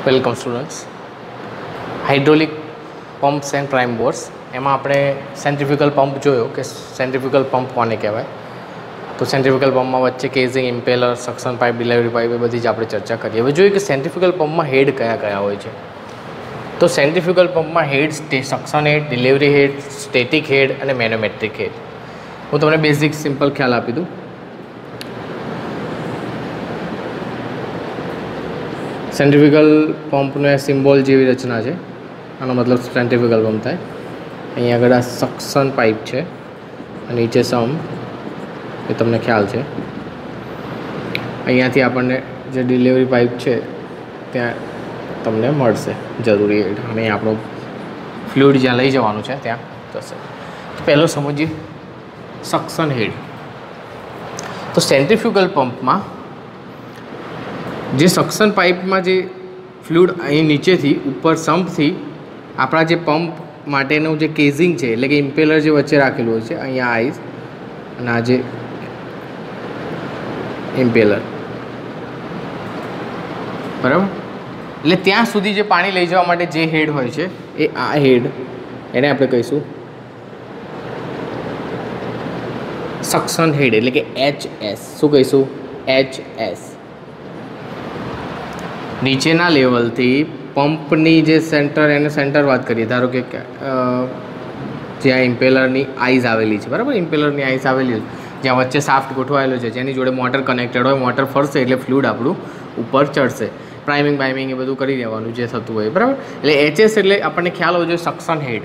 Welcome students. Hydraulic pumps and prime bourse એમાં આપણે centrifugal pump જોયો કે સેન્ટ્રીફ્યુગલ પંપ કોને કહેવાય. તો સેન્ટ્રીફ્યુગલ પંપમાં વચ્ચે casing, impeller, suction pipe, delivery pipe એ બધી જ આપણે ચર્ચા કરીએ. હવે જોઈએ કે સેન્ટ્રીફ્યુગલ પંપમાં હેડ કયા કયા હોય છે. તો સેન્ટ્રીફ્યુગલ પંપમાં head suction head, delivery head, static head અને મેનોમેટ્રિક હેડ. હું તમને બેઝિક સિમ્પલ ખ્યાલ આપી દઉં. સેન્ટ્રીફ્યુગલ પંપનો સિમ્બોલ જેવી રચના છે. આનો મતલબ સેન્ટ્રીફ્યુગલ પંપ થાય. અહીંયા આગળ આ સક્શન પાઇપ છે, નીચે સમ એ તમને ખ્યાલ છે. અહીંયાથી આપણને જે ડિલિવરી પાઇપ છે ત્યાં તમને મળશે જરૂરી હેડ, અને આપણું ફ્લુઇડ જ્યાં લઈ જવાનું છે ત્યાં જશે. તો પહેલો સમજીએ સક્શન હેડ. તો સેન્ટ્રીફ્યુગલ પંપમાં જે સક્શન પાઇપમાં જે ફ્લુઇડ અહીં નીચેથી ઉપર સમ્પથી આપણા જે પંપ માટેનું જે કેઝિંગ છે એટલે કે ઇમ્પેલર જે વચ્ચે રાખેલું હોય છે, અહીંયા આઈસ અને આ જે ઇમ્પેલર, બરાબર. એટલે ત્યાં સુધી જે પાણી લઈ જવા માટે જે હેડ હોય છે એ આ હેડ, એને આપણે કહીશું સક્શન હેડ એટલે કે HS. શું કહીશું? HS. નીચેના લેવલથી પંપની જે સેન્ટર, એને સેન્ટર વાત કરીએ. ધારો કે જ્યાં ઇમ્પેલરની આઈઝ આવેલી છે, બરાબર, ઇમ્પેલરની આઈઝ આવેલી છે, જ્યાં વચ્ચે સાફ્ટ ગોઠવાયેલો છે, જેની જોડે મોટર કનેક્ટેડ હોય, મોટર ફરશે એટલે ફ્લુઇડ આપણું ઉપર ચડશે. પ્રાઇમિંગ બાઇમિંગ એ બધું કરી દેવાનું જે થતું હોય, બરાબર. એટલે HS એટલે આપણને ખ્યાલ હોવો જોઈએ સક્શન હેડ.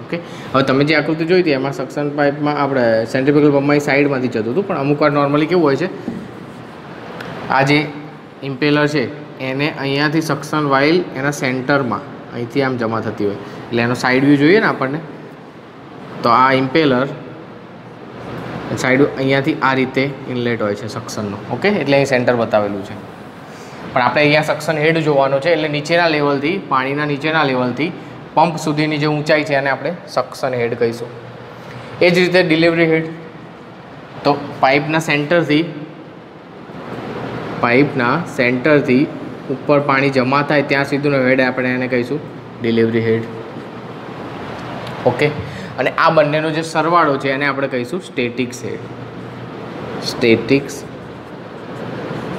ઓકે. હવે તમે જે આકૃતિ જોઈ હતી એમાં સક્શન પાઇપમાં આપણે સેન્ટ્રીફ્યુગલ પંપમાં સાઈડમાંથી જતું હતું, પણ અમુક વાર નોર્મલી કેવું હોય છે, આ જે ઇમ્પેલર છે એને અહીંયાથી સક્શન વાઇલ એના સેન્ટરમાં અહીંથી આમ જમા થતી હોય, એટલે એનો સાઈડ વ્યૂ જોઈએ ને આપણને. તો આ ઇમ્પેલર સાઈડ અહીંયાથી આ રીતે ઇનલેટ હોય છે સક્શનનો. ઓકે. એટલે અહીં સેન્ટર બતાવેલું છે, પણ આપણે અહીંયા સક્શન હેડ જોવાનો છે. એટલે નીચેના લેવલથી, પાણીના નીચેના લેવલથી પંપ સુધીની જે ઊંચાઈ છે એને આપણે સક્શન હેડ કહીશું. એ જ રીતે ડિલિવરી હેડ, તો પાઇપના સેન્ટરથી ઉપર પાણી જમા થાય ત્યાં સુધીનો હેડ આપણે એને કહીશું ડિલિવરી હેડ. ઓકે. અને આ બંનેનો જે સરવાળો છે એને આપણે કહીશું સ્ટેટિક્સ હેડ. સ્ટેટિક્સ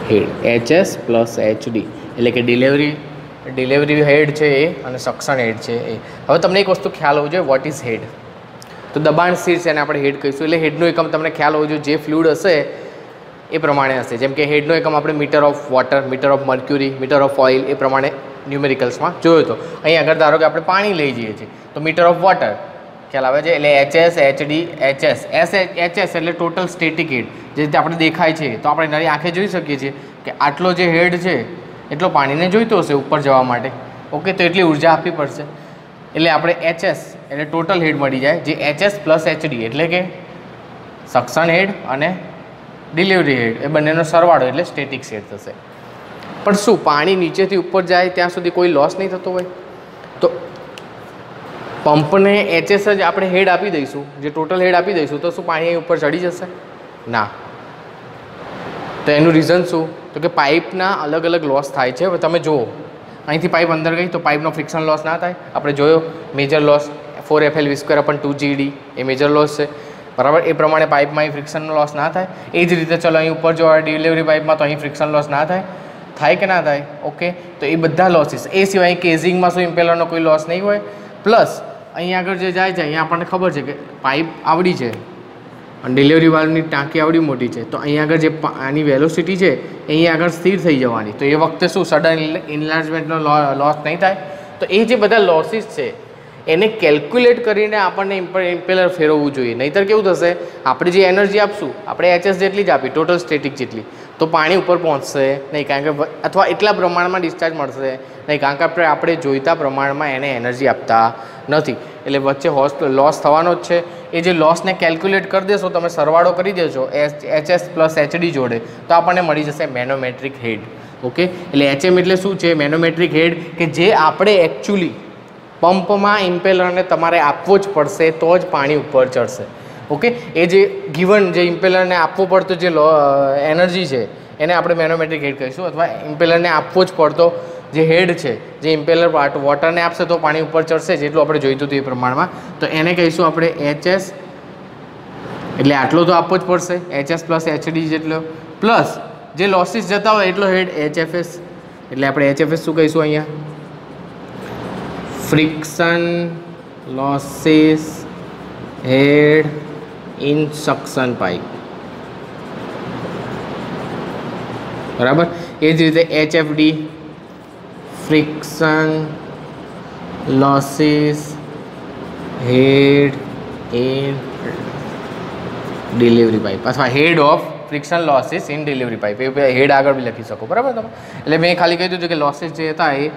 હેડ HS પ્લસ HD એટલે કે ડિલિવરી હેડ છે એ અને સક્શન હેડ છે એ. હવે તમને એક વસ્તુ ખ્યાલ હોવો જોઈએ, વોટ ઇઝ હેડ. તો દબાણ સ્થિર છે એને આપણે હેડ કહીશું. એટલે હેડનો એકમ તમને ખ્યાલ હોવો જોઈએ, જે ફ્લુઇડ હશે એ પ્રમાણે હશે. જેમ કે હેડનો એકમ આપણે metre of water, metre of mercury, metre of oil એ પ્રમાણે ન્યુમેરિકલ્સમાં જોયો હતો. અહીં આગળ ધારો કે આપણે પાણી લઈ જઈએ છીએ તો મીટર ઓફ વોટર ખ્યાલ આવે છે. એટલે HS, HD, HS. HS એટલે ટોટલ સ્ટેટિક હેડ. જે રીતે આપણે દેખાય છે તો આપણે નરી આંખે જોઈ શકીએ છીએ કે આટલો જે હેડ છે એટલો પાણીને જોઈતો હશે ઉપર જવા માટે. ઓકે. તો એટલી ઉર્જા આપવી પડશે. એટલે આપણે HS એટલે ટોટલ હેડ મળી જાય, જે HS પ્લસ HD એટલે કે સક્શન હેડ અને ડિલિવરી હેડ એ બંનેનો સરવાળો એટલે સ્ટેટિક્સ હેડ થશે. પણ શું પાણી નીચેથી ઉપર જાય ત્યાં સુધી કોઈ લોસ નહીં થતો હોય? તો પંપને HS જ આપણે હેડ આપી દઈશું, જે ટોટલ હેડ આપી દઈશું, તો શું પાણી ઉપર ચડી જશે? ના. તો એનું રીઝન શું? તો કે પાઇપના અલગ અલગ લોસ થાય છે. હવે તમે જુઓ, અહીંથી પાઇપ અંદર ગઈ તો પાઇપનો ફ્રિક્શન લોસ ના થાય. આપણે જોયો મેજર લોસ 4FL_2/2GD એ મેજર લોસ છે, બરાબર. એ પ્રમાણે પાઇપમાં અહીં ફ્રિક્શનનો લોસ ના થાય. એ જ રીતે ચલો અહીં ઉપર જો ડિલિવરી પાઇપમાં તો અહીં ફ્રિક્શન લોસ ના થાય. થાય કે ના થાય? ઓકે. તો એ બધા લોસીસ. એ સિવાય કેઝિંગમાં શું ઇમ્પેલરનો કોઈ લોસ નહીં હોય. પ્લસ અહીં આગળ જે જાય છે અહીંયા આપણને ખબર છે કે પાઇપ આવડી છે અને ડિલિવરી વાલ્વની ટાંકી આવડી મોટી છે, તો અહીં આગળ જે આની વેલોસિટી છે એ અહીં આગળ સ્થિર થઈ જવાની. તો એ વખતે શું સડન ઇન્લાર્જમેન્ટનો લોસ નહીં થાય? તો એ જે બધા લોસીસ છે એને કેલ્ક્યુલેટ કરીને આપણને ઇમ્પેલર ફેરવવું જોઈએ. નહીંતર કેવું થશે, આપણે જે એનર્જી આપશું આપણે HS જેટલી જ આપી, ટોટલ સ્ટેટિક જેટલી, તો પાણી ઉપર પહોંચશે નહીં, કારણ કે અથવા એટલા પ્રમાણમાં ડિસ્ચાર્જ મળશે નહીં, કારણ કે આપણે જોઈતા પ્રમાણમાં એને એનર્જી આપતા નથી. એટલે વચ્ચે લોસ થવાનો જ છે. એ જે લોસને કેલ્ક્યુલેટ કરી દેશો, તમે સરવાળો કરી દેશો HS પ્લસ HD જોડે, તો આપણને મળી જશે મેનોમેટ્રિક હેડ. ઓકે. એટલે HM એટલે શું છે? મેનોમેટ્રિક હેડ, કે જે આપણે એકચ્યુઅલી પંપમાં ઇમ્પેલરને તમારે આપવો જ પડશે તો જ પાણી ઉપર ચડશે. ઓકે. એ જે ગિવન જે ઇમ્પેલરને આપવો પડતો જે એનર્જી છે એને આપણે મેનોમેટ્રિક હેડ કહીશું, અથવા ઇમ્પેલરને આપવો જ પડતો જે હેડ છે, જે ઇમ્પેલર પાર્ટ વોટરને આપશે તો પાણી ઉપર ચડશે, જેટલું આપણે જોઈતું હતું એ પ્રમાણમાં. તો એને કહીશું આપણે HS, એટલે આટલો તો આપવો જ પડશે, HS પ્લસ HD જેટલો, પ્લસ જે લોસીસ જતા હોય એટલો હેડ HFS, એટલે આપણે HFS શું કહીશું અહીંયા? Friction losses head in suction pipe, બરાબર. એ જ રીતે HFD, friction losses head in delivery pipe, અથવા head of friction losses in delivery pipe, એ હેડ આગળ બી લખી શકો, બરાબર તમે. એટલે મેં ખાલી કહી દીધું કે લોસીસ જે હતા એ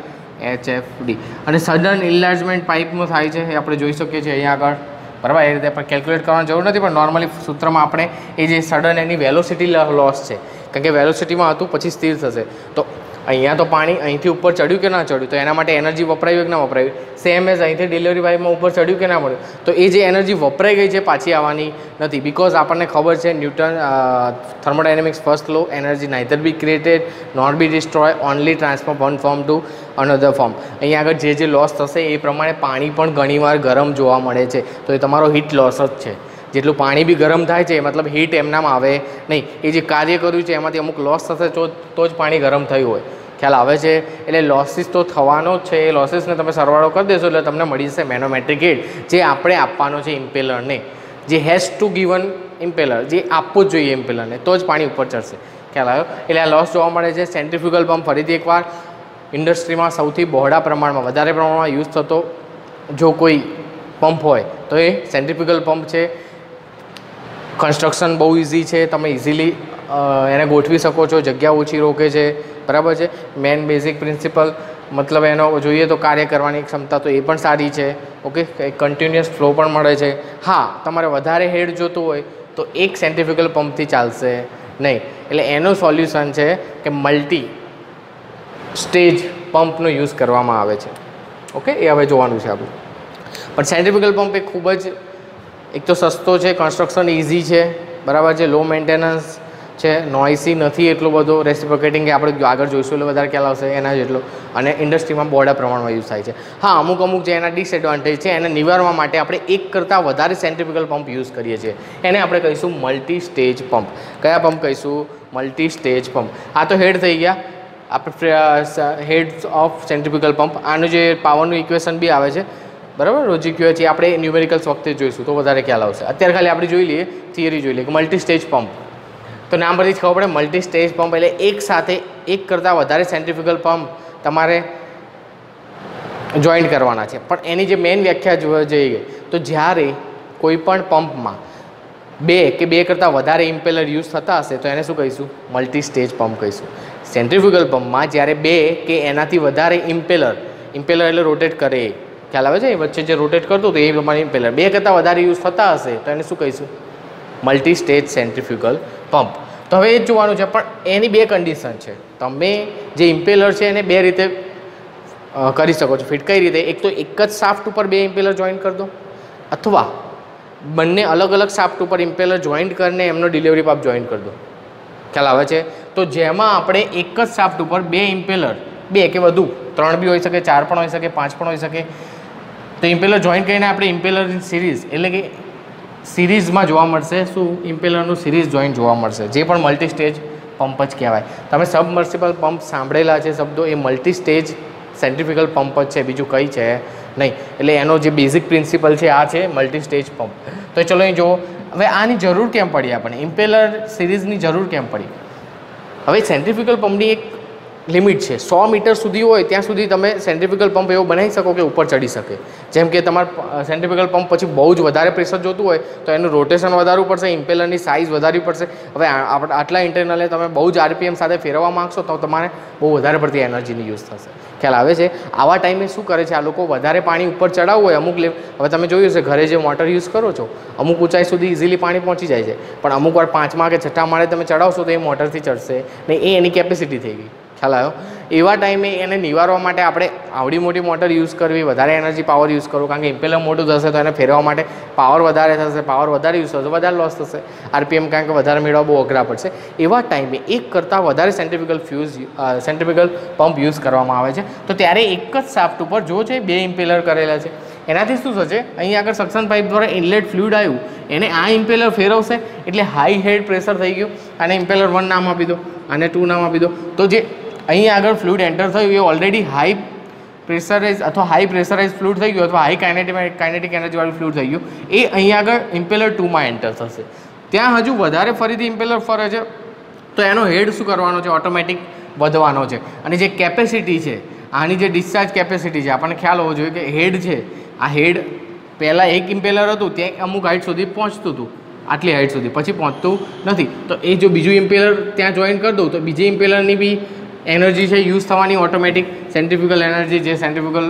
HFD. અને સડન ઇન્લાર્જમેન્ટ પાઇપનું થાય છે એ આપણે જોઈ શકીએ છીએ અહીંયા આગળ, બરાબર. એ રીતે આપણે કેલ્ક્યુલેટ કરવાની જરૂર નથી, પણ નોર્મલી સૂત્રમાં આપણે એ જે સડન એની વેલોસિટી લોસ છે, કારણ કે વેલોસિટીમાં હતું પછી સ્થિર થશે. તો અહીંયા તો પાણી અહીંથી ઉપર ચડ્યું કે ના ચડ્યું, તો એના માટે એનર્જી વપરાયું કે ના વપરાયું. સેમ એઝ અહીંથી ડિલિવરી પાઇપમાં ઉપર ચડ્યું કે ના મળ્યું, તો એ જે એનર્જી વપરાઈ ગઈ છે પાછી આવવાની નથી, બિકોઝ આપણને ખબર છે Newton thermodynamics first law, energy neither be created not be destroy, only transfer one form to another form. અહીંયા આગળ જે લોસ થશે એ પ્રમાણે પાણી પણ ઘણીવાર ગરમ જોવા મળે છે, તો એ તમારો હીટ લોસ જ છે. જેટલું પાણી બી ગરમ થાય છે મતલબ હીટ એમનામાં આવે નહીં, એ જે કાર્ય કર્યું છે એમાંથી અમુક લોસ થશે તો જ પાણી ગરમ થયું હોય, ખ્યાલ આવે છે. એટલે લોસીસ તો થવાનો જ છે, એ લોસીસને તમે સરવાળો કરી દેશો એટલે તમને મળી જશે મેનોમેટ્રિક હીટ, જે આપણે આપવાનો છે ઇમ્પેલરને, જે હેઝ ટુ ગિવન ઇમ્પેલર, જે આપવું જ જોઈએ ઇમ્પેલરને, તો જ પાણી ઉપર ચડશે, ખ્યાલ આવ્યો. એટલે આ લોસ જોવા મળે છે. સેન્ટ્રીફ્યુગલ પંપ ફરીથી એકવાર ઇન્ડસ્ટ્રીમાં સૌથી બહોળા પ્રમાણમાં વધારે પ્રમાણમાં યુઝ થતો જો કોઈ પંપ હોય તો એ સેન્ટ્રીફ્યુગલ પંપ છે. કન્સ્ટ્રક્શન બહુ ઇઝી છે, તમે ઇઝીલી એને ગોઠવી શકો છો, જગ્યા ઓછી રોકે છે, બરાબર છે. મેન બેઝિક પ્રિન્સિપલ મતલબ એનો જોઈએ તો કાર્ય કરવાની ક્ષમતા તો એ પણ સારી છે, ઓકે. કન્ટિન્યુઅસ ફ્લો પણ મળે છે. હા, તમારે વધારે હેડ જોતું હોય તો એક સેન્ટ્રીફ્યુગલ પંપથી ચાલશે નહીં, એટલે એનું સોલ્યુશન છે કે મલ્ટી સ્ટેજ પંપનો યુઝ કરવામાં આવે છે, ઓકે. એ હવે જોવાનું છે આપણું. પણ સેન્ટ્રીફ્યુગલ પંપ એ ખૂબ જ એક તો સસ્તો છે, કન્સ્ટ્રક્શન ઇઝી છે, બરાબર છે, લો મેન્ટેનન્સ છે, નોઇસી નથી એટલો બધો, રેસિપ્રોકેટિંગ આપણે આગળ જોઈશું એટલે વધારે ખ્યાલ આવશે એના જેટલો, અને ઇન્ડસ્ટ્રીમાં બહોળા પ્રમાણમાં યુઝ થાય છે. હા, અમુક જે એના ડિસએડવાન્ટેજ છે એને નિવારવા માટે આપણે એક કરતાં વધારે સેન્ટ્રીફ્યુગલ પંપ યુઝ કરીએ છીએ, એને આપણે કહીશું મલ્ટી સ્ટેજ પંપ. કયા પંપ કહીશું? Multi stage pump. આ તો હેડ થઈ ગયા, આપણે હેડ્સ ઓફ સેન્ટ્રીફ્યુગલ પંપ. આનું જે પાવરનું ઇક્વેશન બી આવે છે, બરાબર, રોજી ક્યુ છે, આપણે ન્યુમેરિકલ્સ વખતે જોઈશું તો વધારે ખ્યાલ આવશે. અત્યારે ખાલી આપણે જોઈ લઈએ, થિયરી જોઈ લઈએ કે મલ્ટી સ્ટેજ પંપ. તો નામ પરથી જ ખબર પડે, મલ્ટી સ્ટેજ પંપ એટલે એક સાથે એક કરતાં વધારે સેન્ટ્રીફ્યુગલ પંપ તમારે જોઈન્ટ કરવાના છે. પણ એની જે મેઇન વ્યાખ્યા જોવા જઈએ તો જ્યારે કોઈ પણ પંપમાં બે કે બે કરતાં વધારે ઇમ્પેલર યુઝ થતા હશે તો એને શું કહીશું? મલ્ટી સ્ટેજ પંપ કહીશું. સેન્ટ્રીફ્યુગલ પંપમાં જ્યારે બે કે એનાથી વધારે ઇમ્પેલર એટલે રોટેટ કરે, ખ્યાલ આવે છે, એ વચ્ચે જે રોટેટ કરતું હતું એ પ્રમાણે ઇમ્પેલર બે કરતાં વધારે યુઝ થતા હશે તો એને શું કહીશું? Multi stage centrifugal pump. તો હવે એ જ જોવાનું છે, પણ એની બે કન્ડિશન છે. તમે જે ઇમ્પેલર છે એને બે રીતે કરી શકો છો ફિટ. કઈ રીતે? એક તો એક જ શાફ્ટ ઉપર બે ઇમ્પેલર જોઈન્ટ કરી દો, અથવા બંને અલગ અલગ શાફ્ટ ઉપર ઇમ્પેલર જોઈન્ટ કરીને એમનો ડિલિવરી પાઇપ જોઈન્ટ કરી દો, ખ્યાલ આવે છે. તો જેમાં આપણે એક જ શાફ્ટ ઉપર બે ઇમ્પેલર, બે કે વધુ, ત્રણ બી હોઈ શકે, ચાર પણ હોઈ શકે, પાંચ પણ હોઈ શકે, તો ઇમ્પેલર જોઈન્ટ કરીને આપણે ઇમ્પેલર સિરીઝ એટલે કે સિરીઝમાં જોવા મળશે. શું? ઇમ્પેલરનું સિરીઝ જોઈન્ટ જોવા મળશે, જે પણ મલ્ટી સ્ટેજ પંપ જ કહેવાય. તમે સબમર્સિબલ પંપ સાંભળેલા છે શબ્દો, એ મલ્ટી સ્ટેજ સેન્ટ્રીફ્યુગલ પંપ જ છે, બીજું કંઈ છે નહીં. એટલે એનો જે બેઝિક પ્રિન્સિપલ છે આ છે મલ્ટી સ્ટેજ પંપ. તો ચલો અહીં જુઓ, હવે આની જરૂર કેમ પડી આપણને? ઇમ્પેલર સિરીઝની જરૂર કેમ પડી? હવે સેન્ટ્રીફ્યુગલ પંપની એક લિમિટ છે, 100 મીટર સુધી હોય ત્યાં સુધી તમે સેન્ટ્રીફ્યુગલ પંપ એવો બનાવી શકો કે ઉપર ચડી શકે. જેમ કે તમારે સેન્ટ્રીફ્યુગલ પંપ પછી બહુ જ વધારે પ્રેશર જોતું હોય તો એનું રોટેશન વધારવું પડશે, ઇમ્પેલરની સાઇઝ વધારવી પડશે. હવે આટલા ઇન્ટરનલે તમે બહુ જ RPM સાથે ફેરવવા માગશો તો તમારે બહુ વધારે પડતી એનર્જીની યુઝ થશે, ખ્યાલ આવે છે. આવા ટાઈમે શું કરે છે આ લોકો? વધારે પાણી ઉપર ચડાવવું હોય અમુક હવે તમે જોયું છે ઘરે જે મોટર યુઝ કરો છો, અમુક ઊંચાઈ સુધી ઇઝીલી પાણી પહોંચી જાય છે, પણ અમુક વાર 5મા કે 6ઠ્ઠા માળે તમે ચડાવશો તો એ મોટરથી ચડશે નહીં, એ એની કેપેસિટી થઈ ગઈ, ખ્યાલ આવ્યો? એવા ટાઈમે એને નિવારવા માટે આપણે આવડી મોટી મોટર યુઝ કરવી, વધારે એનર્જી પાવર યુઝ કરવો, કારણ કે ઇમ્પેલર મોટું થશે તો એને ફેરવવા માટે પાવર વધારે થશે, પાવર વધારે યુઝ થશે તો વધારે લોસ થશે, આરપીએમ કારણ કે વધારે મેળવવા બહુ અઘરા પડશે. એવા ટાઈમે એક કરતાં વધારે સેન્ટ્રીફ્યુગલ પંપ યુઝ કરવામાં આવે છે. તો ત્યારે એક જ શાફ્ટ ઉપર જો છે 2 ઇમ્પેલર કરેલા છે, એનાથી શું થશે, અહીં આગળ સક્શન પાઇપ દ્વારા ઇનલેટ ફ્લુઇડ આવ્યું, એને આ ઇમ્પેલર ફેરવશે એટલે હાઈ હેડ પ્રેશર થઈ ગયું. આને ઇમ્પેલર 1 નામ આપી દો, આને 2 નામ આપી દો. તો જે અહીં આગળ ફ્લુઇડ એન્ટર થયું એ ઓલરેડી હાઈ પ્રેશરાઇઝ અથવા હાઈ પ્રેશરાઇઝ ફ્લુઇડ થઈ ગયું અથવા હાઈ કાઇનેટિક એનર્જીવાળું ફ્લુઇડ થઈ ગયું, એ અહીં આગળ ઇમ્પેલર 2માં એન્ટર થશે. ત્યાં હજુ વધારે ફરીથી ઇમ્પેલર ફરે છે તો એનો હેડ શું કરવાનો છે, ઓટોમેટિક વધવાનો છે. અને જે કેપેસિટી છે, આની જે ડિસ્ચાર્જ કેપેસિટી છે, આપણને ખ્યાલ હોવો જોઈએ કે હેડ છે, આ હેડ પહેલાં એક ઇમ્પેલર હતું ત્યાં અમુક હાઇટ સુધી પહોંચતું હતું, આટલી હાઇટ સુધી, પછી પહોંચતું નથી. તો એ જો બીજું ઇમ્પેલર ત્યાં જોઈન કરી દઉં તો બીજી ઇમ્પેલરની બી એનર્જી છે યુઝ થવાની ઓટોમેટિક. સેન્ટ્રીફ્યુગલ એનર્જી જે સેન્ટ્રીફ્યુગલ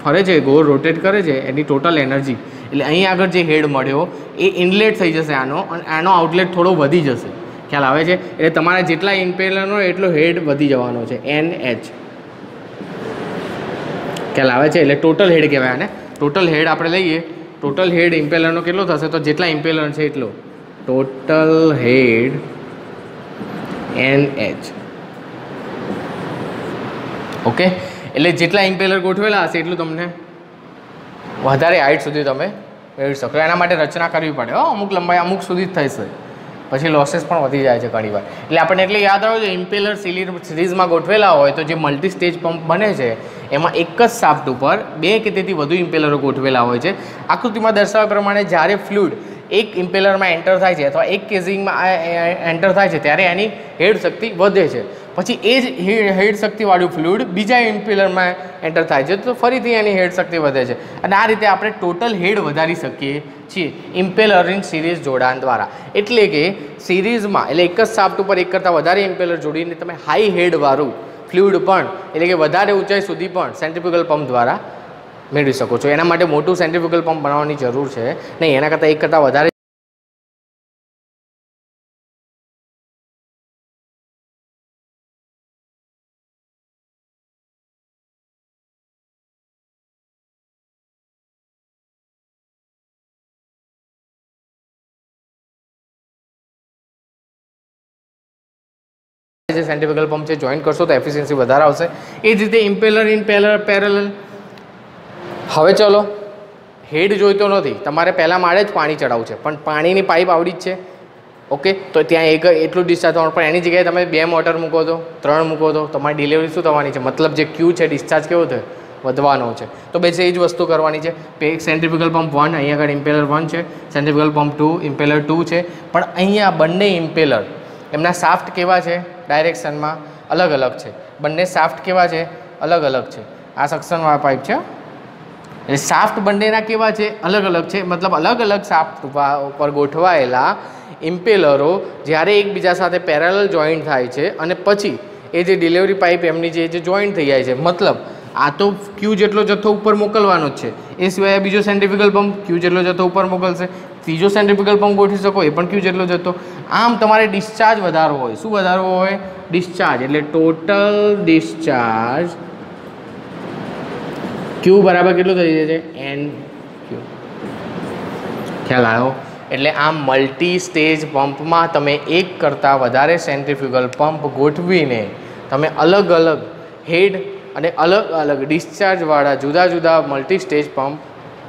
ફરે છે, ગોળ રોટેટ કરે છે, એની ટોટલ એનર્જી, એટલે અહીં આગળ જે હેડ મળ્યો એ ઇનલેટ થઈ જશે આનો, અને આનો આઉટલેટ થોડો વધી જશે. ખ્યાલ આવે છે? એટલે તમારા જેટલા ઇમ્પેલરનો એટલો હેડ વધી જવાનો છે, NH. ખ્યાલ આવે છે? એટલે ટોટલ હેડ કહેવાય આને. ટોટલ હેડ આપણે લઈએ, ટોટલ હેડ ઇમ્પેલરનો કેટલો થશે, તો જેટલા ઇમ્પેલર છે એટલો ટોટલ હેડ NH. ઓકે, એટલે જેટલા ઇમ્પેલર ગોઠવેલા હશે એટલું તમને વધારે હાઇટ સુધી તમે મેળવી શકો. એના માટે રચના કરવી પડે, અમુક લંબાઈ અમુક સુધી જ થશે, પછી લોસેસ પણ વધી જાય છે ઘણીવાર. એટલે આપણને એટલે યાદ આવે છે, ઇમ્પેલર સિરીઝમાં ગોઠવેલા હોય તો જે મલ્ટી સ્ટેજ પંપ બને છે એમાં એક જ શાફ્ટ ઉપર 2 કે તેથી વધુ ઇમ્પેલરો ગોઠવેલા હોય છે. આકૃતિમાં દર્શાવ્યા પ્રમાણે જ્યારે ફ્લુઇડ એક ઇમ્પેલરમાં એન્ટર થાય છે અથવા એક કેઝિંગમાં એન્ટર થાય છે ત્યારે એની હેડ શક્તિ વધે છે. પછી એ જ હેડ શક્તિવાળું ફ્લુઇડ બીજા ઇમ્પેલરમાં એન્ટર થાય છે તો ફરીથી એની હેડ શક્તિ વધે છે. અને આ રીતે આપણે ટોટલ હેડ વધારી શકીએ છીએ ઇમ્પેલર ઇન સિરીઝ જોડાણ દ્વારા. એટલે કે સિરીઝમાં એટલે એક જ શાફ્ટ ઉપર એક કરતાં વધારે ઇમ્પેલર જોડીને તમે હાઈ હેડવાળું ફ્લુઇડ પણ એટલે કે વધારે ઊંચાઈ સુધી પણ સેન્ટ્રીફ્યુગલ પંપ દ્વારા મેળવી શકો છો. એના માટે મોટું સેન્ટ્રીફ્યુગલ પંપ બનાવવાની જરૂર છે નહીં, એના કરતાં એક કરતાં વધારે જે સેન્ટ્રીફ્યુગલ પંપ છે જોઈન્ટ કરશો તો એફિશિયન્સી વધારે આવશે. એ જ રીતે ઇમ્પેલર ઇન પેરેલલ. હવે ચલો, હેડ જોઈતો નથી, તમારે પહેલાં માળે જ પાણી ચડાવવું છે, પણ પાણીની પાઇપ આવડી જ છે. ઓકે, તો ત્યાં એટલું ડિસ્ચાર્જ થવાનું, પણ એની જગ્યાએ તમે 2 મોટર મૂકો તો 3 મૂકો તો તમારી ડિલિવરી શું થવાની છે, મતલબ જે ક્યુ છે ડિસ્ચાર્જ કેવો થાય, વધવાનો છે. તો બસ એ જ વસ્તુ કરવાની છે. એક સેન્ટ્રીફ્યુગલ પંપ 1, અહીંયા આગળ ઇમ્પેલર 1 છે, સેન્ટ્રીફ્યુગલ પંપ 2, ઇમ્પેલર 2 છે. પણ અહીંયા બંને ઇમ્પેલર એમના શાફ્ટ કેવા છે, ડાયરેક્શનમાં અલગ અલગ છે. બંને શાફ્ટ કેવા છે, અલગ અલગ છે. આ સક્શનવાળા પાઇપ છે, એટલે શાફ્ટ બંનેના કેવા છે, અલગ અલગ છે. મતલબ અલગ અલગ શાફ્ટ ઉપર ગોઠવાયેલા ઇમ્પેલરો જ્યારે એકબીજા સાથે પેરેલલ જોઈન્ટ થાય છે અને પછી એ જે ડિલિવરી પાઇપ એમની જે જોઈન્ટ થઈ જાય છે, મતલબ આ તો ક્યુ જેટલો જથ્થો ઉપર મોકલવાનો જ છે, એ સિવાય બીજો સેન્ટ્રીફ્યુગલ પંપ ક્યુ જેટલો જથ્થો ઉપર મોકલશે, ત્રીજો સેન્ટ્રીફ્યુગલ પંપ ગોઠવી શકો એ પણ ક્યુ જેટલો જથ્થો. આમ તમારે ડિસ્ચાર્જ વધારવો હોય, શું વધારવો હોય, ડિસ્ચાર્જ, એટલે ટોટલ ડિસ્ચાર્જ ક્યુ બરાબર કેટલું થઈ જાય છે, એન ક્યુ. ખ્યાલ આવ્યો? એટલે આમ મલ્ટી સ્ટેજ પંપમાં તમે એક કરતાં વધારે સેન્ટ્રીફ્યુગલ પંપ ગોઠવીને તમે અલગ અલગ હેડ અને અલગ અલગ ડિસ્ચાર્જવાળા જુદા જુદા મલ્ટી સ્ટેજ પંપ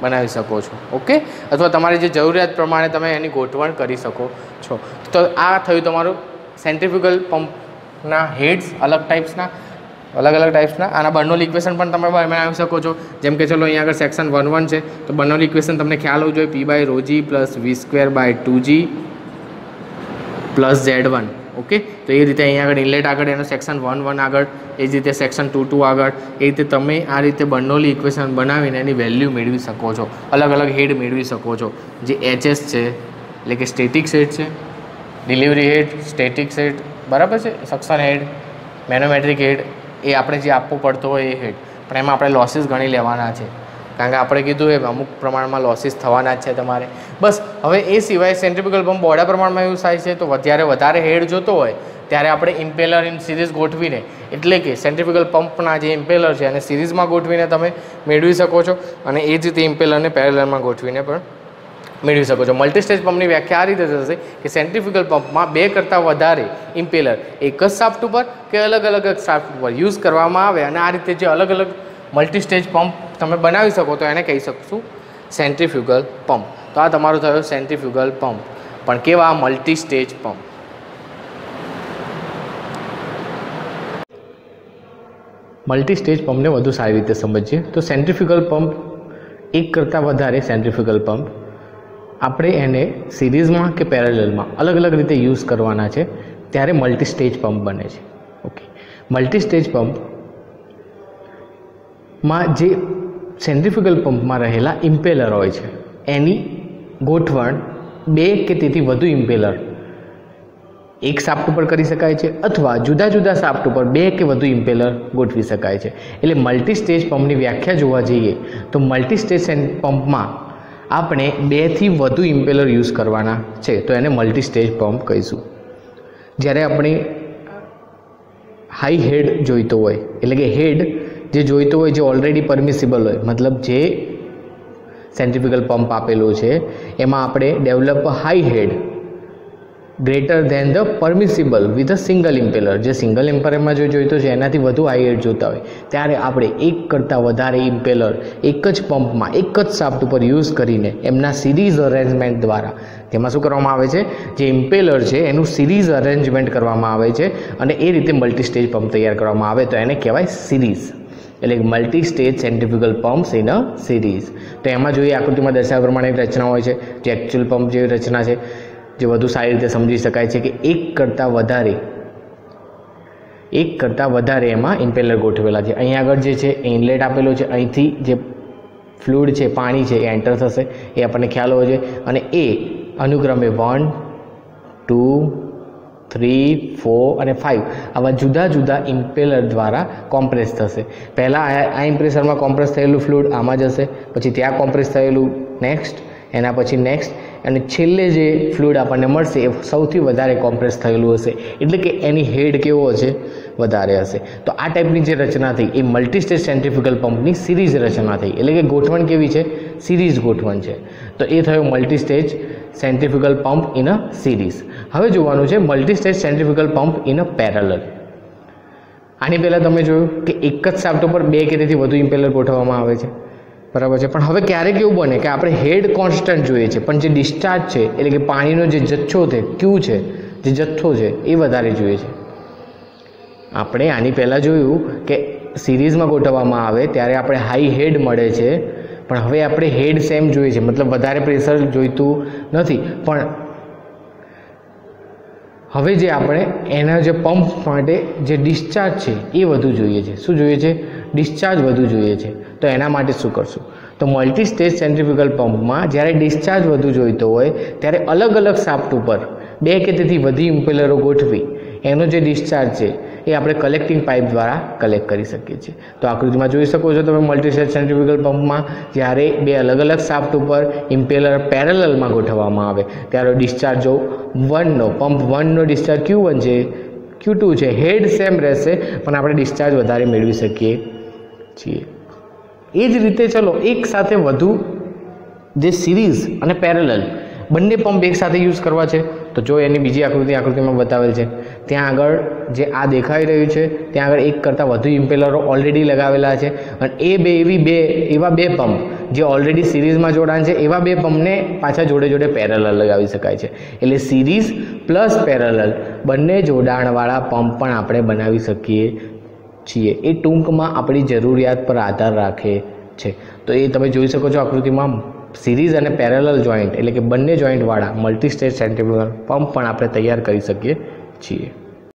બનાવી શકો છો. ઓકે, અથવા તમારી જે જરૂરિયાત પ્રમાણે તમે એની ગોઠવણ કરી શકો છો. તો આ થયું તમારું સેન્ટ્રીફ્યુગલ પંપના હેડ્સ, અલગ ટાઈપ્સના. આના બર્નોલી ઇક્વેશન પણ તમે બનાવી શકો છો. જેમ કે ચલો અહીંયા આગળ સેક્શન 1.1 છે, તો બર્નોલી ઇક્વેશન તમને ખ્યાલ હોવું જોઈએ, P/ρg + V²/2g + Z1. ઓકે, તો એ રીતે અહીંયા આગળ ઇનલેટ આગળ એનો સેક્શન 1.1 આગળ, એ જ રીતે સેક્શન 2.2 આગળ, એ રીતે તમે આ રીતે બર્નોલી ઇક્વેશન બનાવીને એની વેલ્યુ મેળવી શકો છો, અલગ અલગ હેડ મેળવી શકો છો. જે HS છે એટલે કે સ્ટેટિક સેટ છે, ડિલિવરી હેડ સ્ટેટિક સેટ, બરાબર છે, સક્શન હેડ, મેનોમેટ્રિક હેડ, એ આપણે જે આપવું પડતો હોય એ હેડ, પણ એમાં આપણે લોસીસ ગણી લેવાના છે. કારણ કે આપણે કીધું એ અમુક પ્રમાણમાં લોસીસ થવાના જ છે તમારે. બસ હવે એ સિવાય સેન્ટ્રીફ્યુગલ પંપ બહોળા પ્રમાણમાં યુઝ થાય છે. તો જ્યારે વધારે હેડ જોતો હોય ત્યારે આપણે ઇમ્પેલર ઇન સિરીઝ ગોઠવીને, એટલે કે સેન્ટ્રીફ્યુગલ પંપના જે ઇમ્પેલર છે એને સિરીઝમાં ગોઠવીને તમે મેળવી શકો છો, અને એ જ રીતે ઇમ્પેલરને પેરેલલમાં ગોઠવીને પણ મેળવી શકો છો. મલ્ટીસ્ટેજ પંપની વ્યાખ્યા આ રીતે થશે કે સેન્ટ્રીફ્યુગલ પંપમાં 2 કરતાં વધારે ઇમ્પેલર એક જ શાફ્ટ ઉપર કે અલગ અલગ શાફ્ટ ઉપર યુઝ કરવામાં આવે, અને આ રીતે જે અલગ અલગ મલ્ટીસ્ટેજ પંપ તમે બનાવી શકો તો એને કહી શકશું સેન્ટ્રીફ્યુગલ પંપ. તો આ તમારો થયો સેન્ટ્રીફ્યુગલ પંપ, પણ કેવા? મલ્ટીસ્ટેજ પંપ. મલ્ટીસ્ટેજ પંપને વધુ સારી રીતે સમજીએ તો સેન્ટ્રીફ્યુગલ પંપ એક કરતાં વધારે સેન્ટ્રીફ્યુગલ પંપ આપણે એને સિરીઝમાં કે પેરેલલમાં અલગ અલગ રીતે યુઝ કરવાના છે ત્યારે મલ્ટીસ્ટેજ પંપ બને છે. ઓકે, મલ્ટીસ્ટેજ પંપમાં જે સેન્ટ્રીફ્યુગલ પંપમાં રહેલા ઇમ્પેલર હોય છે એની ગોઠવણ 2 કે તેથી વધુ ઇમ્પેલર એક શાફ્ટ ઉપર કરી શકાય છે, અથવા જુદા જુદા શાફ્ટ ઉપર 2 કે વધુ ઇમ્પેલર ગોઠવી શકાય છે. એટલે મલ્ટીસ્ટેજ પંપની વ્યાખ્યા જોવા જઈએ તો મલ્ટીસ્ટેજ પંપમાં આપણે 2 થી વધુ ઇમ્પેલર યુઝ કરવાના છે, તો એને મલ્ટીસ્ટેજ પંપ કહીશું. જ્યારે આપણે હાઈ હેડ જોઈતો હોય, એટલે કે હેડ જે જોઈતો હોય જે ઓલરેડી પરમિસિબલ હોય, મતલબ જે સેન્ટ્રીફ્યુગલ પંપ આપેલો છે એમાં આપણે develop high head greater than the permissible with a single impeller, જે સિંગલ ઇમ્પેલરમાં જો જોઈતો છે એનાથી વધુ હાઈ હેડ જોતા હોય ત્યારે આપણે એક કરતાં વધારે ઇમ્પેલર એક જ પંપમાં એક જ શાફ્ટ ઉપર યુઝ કરીને એમના સિરીઝ અરેન્જમેન્ટ દ્વારા, તેમાં શું કરવામાં આવે છે, જે ઇમ્પેલર છે એનું સિરીઝ અરેન્જમેન્ટ કરવામાં આવે છે, અને એ રીતે મલ્ટીસ્ટેજ પંપ તૈયાર કરવામાં આવે તો એને કહેવાય સિરીઝ. એટલે multistage centrifugal pumps in a series. તો એમાં જોઈએ આકૃતિમાં દર્શાવ્યા પ્રમાણે રચના હોય છે, જે એકચ્યુઅલ પંપ જેવી રચના છે, જે વધુ સારી રીતે સમજી શકાય છે કે એક કરતાં વધારે એમાં ઇમ્પેલર ગોઠવેલા છે. અહીં આગળ જે છે એ ઇનલેટ આપેલો છે, અહીંથી જે ફ્લુઇડ છે, પાણી છે એ એન્ટર થશે, એ આપણને ખ્યાલ હોવો જોઈએ, અને એ અનુક્રમે 1, 2, 3, 4 અને 5 આવા જુદા જુદા ઇમ્પેલર દ્વારા કોમ્પ્રેસ થશે. પહેલાં આ ઇમ્પ્રેસરમાં કોમ્પ્રેસ થયેલું ફ્લુઇડ આમાં જશે, પછી ત્યાં કોમ્પ્રેસ થયેલું નેક્સ્ટ, એના પછી નેક્સ્ટ, અને છેલ્લે જે ફ્લુઇડ આપણને મળશે એ સૌથી વધારે કોમ્પ્રેસ થયેલું હશે, એટલે કે એની હેડ કેવો હશે, વધારે હશે. તો આ ટાઈપની જે રચના થઈ એ મલ્ટીસ્ટેજ સેન્ટ્રીફ્યુગલ પંપની સિરીઝ રચના થઈ, એટલે કે ગોઠવણ કેવી છે, સિરીઝ ગોઠવણ છે. તો એ થયો multistage centrifugal pump in a series. હવે જોવાનું છે multistage centrifugal pump in a parallel. આની પહેલાં તમે જોયું કે એક જ શાફ્ટ ઉપર 2 કે તેથી વધુ ઇમ્પેલર ગોઠવવામાં આવે છે, બરાબર છે. પણ હવે ક્યારેક એવું બને કે આપણે હેડ કોન્સ્ટન્ટ જોઈએ છે, પણ જે ડિસ્ચાર્જ છે, એટલે કે પાણીનો જે જથ્થો છે, ક્યુ છે, જે જથ્થો છે એ વધારે જોઈએ છે. આપણે આની પહેલાં જોયું કે સિરીઝમાં ગોઠવવામાં આવે ત્યારે આપણે હાઈ હેડ મળે છે, પણ હવે આપણે હેડ સેમ જોઈએ છે, મતલબ વધારે પ્રેશર જોઈતું નથી, પણ હવે જે આપણે એના જે પંપ માટે જે ડિસ્ચાર્જ છે એ વધુ જોઈએ છે. શું જોઈએ છે? ડિસ્ચાર્જ વધુ જોઈએ છે. તો એના માટે શું કરશું? તો મલ્ટીસ્ટેજ સેન્ટ્રીફ્યુગલ પંપમાં જ્યારે ડિસ્ચાર્જ વધુ જોઈતો હોય ત્યારે અલગ અલગ શાફ્ટ ઉપર 2 કે તેથી વધુ ઇમ્પેલરો ગોઠવી એનો જે ડિસ્ચાર્જ છે એ આપણે કલેક્ટિંગ પાઇપ દ્વારા કલેક્ટ કરી શકીએ છીએ. તો આકૃતિમાં જોઈ શકો છો તમે મલ્ટીસ્ટેજ સેન્ટ્રીફ્યુગલ પંપમાં જ્યારે 2 અલગ અલગ શાફ્ટ ઉપર ઇમ્પેલર પેરેલલમાં ગોઠવવામાં આવે ત્યારે ડિસ્ચાર્જ જો 1નો પંપ 1નો ડિસ્ચાર્જ Q1 છે, Q2 છે, હેડ સેમ રહેશે, પણ આપણે ડિસ્ચાર્જ વધારે મેળવી શકીએ છીએ. એ જ રીતે ચલો એક સાથે વધુ જે સિરીઝ અને પેરેલલ બંને પંપ એક સાથે યુઝ કરવા છે તો જો એની બીજી આકૃતિમાં બતાવેલ છે ત્યાં આગળ જે આ દેખાઈ રહ્યું છે ત્યાં આગળ એક કરતાં વધુ ઇમ્પેલરો ઓલરેડી લગાવેલા છે, અને એવા બે પંપ જે ઓલરેડી સિરીઝમાં જોડાણ છે એવા 2 પંપને પાછા જોડે જોડે પેરેલલ લગાવી શકાય છે. એટલે સિરીઝ પ્લસ પેરેલલ બંને જોડાણવાળા પંપ પણ આપણે બનાવી શકીએ છીએ. એ ટૂંકમાં આપણી જરૂરિયાત પર આધાર રાખે છે. તો એ તમે જોઈ શકો છો આકૃતિમાં સિરીઝ અને પેરેલલ જોઈન્ટ એટલે કે બંને જોઈન્ટવાળા મલ્ટીસ્ટેજ સેન્ટ્રીફ્યુગલ પંપ પણ આપણે તૈયાર કરી શકીએ છીએ.